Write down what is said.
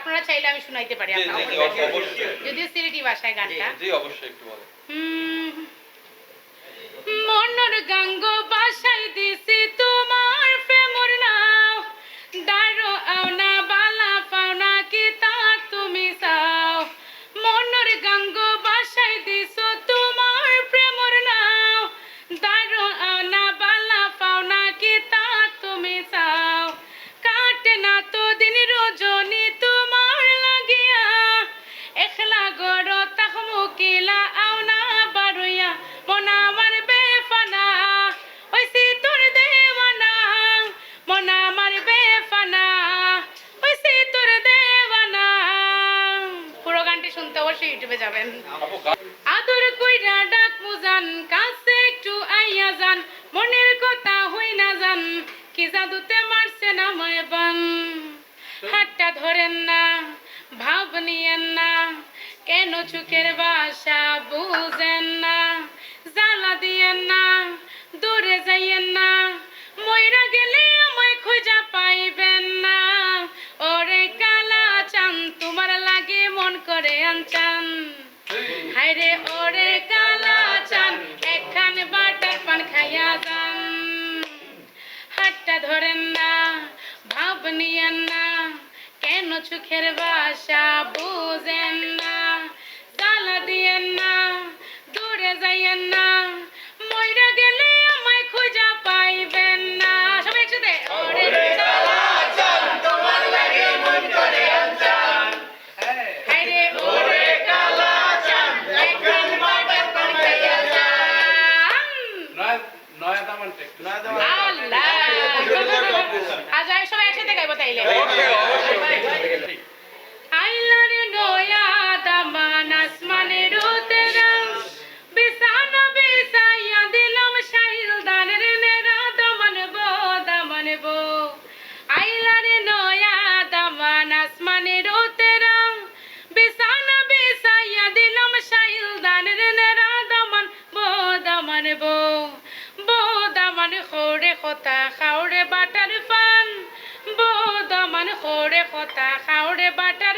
আপনারা চাইলে আমি শুনাইতে পারি আপনাদের যদিও সিলেটি ভাষায় গানটা জি অবশ্যই একটু বলেন মনের গাঙ্গ বাসাই দিছি তোমার প্রেমর নাও দাঁড়ো আওনা বালা পাওনা কি তা তুমি চাও মনের গাঙ্গ বাসাই দিছো তোমার প্রেমর নাও দাঁড়ো আওনা বালা পাওনা কি তা তুমি চাও কাটে না তো দিন রজনী তোমার লাগিয়া একলা গড় তাহমু কিলা আওনা বারুইয়া মনা আমার বেফানা হইছি তোর দেওয়ানা মনা আমার বেফানা হইছি তোর দেওয়ানা পুরো গানটি শুনতে অবশ্যই ইউটিউবে যাবেন আদর কইরা ডাক মুজান কাছে একটু আইয়া যান মনের কথা হই না যান কি জাদুতে মারছে না মায় বান হাতটা ধরেন না ভাব নিয়েন না কেন চোখের ভাষা বুঝেন না জ্বালা দিয়েন না দূরে যাইয়েন না মইরা গেলে আমায় খুঁজা পাইবেন না ওরে কালা চান তোমার লাগে মন করে আনচান হায়রে ওরে কালা চান একখান বাটার পান খাইয়া যান হাতটা ধরেন না ভাব নিয়েন না কেন চোখের ভাষা বুঝেন না জ্বালা দিয়েন না দূরে যাইয়েন না মইরা গেলে আমায় খুঁজা পাইবেন না সবাই একসাথে ওরে কালা চান তোমার লাগে মন করে আনচান হায়রে ওরে কালা চান একখান বাটার পান খাইয়া যান নয়া দামান টেক্সট নয়া দামান আল্লাহ আজ আমি সবাই একসাথে গাইবো তাইলে আইলারে নয়া দামান আসমানের উতেরা বিছানা বিছাইয়া দিলাম শাহিল দানের নেরা দামান বো আইলারে নয়া দামান আসমানের উতেরা বিছানা বিছাইয়া দিলাম শাহিল দানের নেরা দামান বো দামান খোরে কথা খাওরে বাটার পান দামান খোরে কথা খাওরে বাটার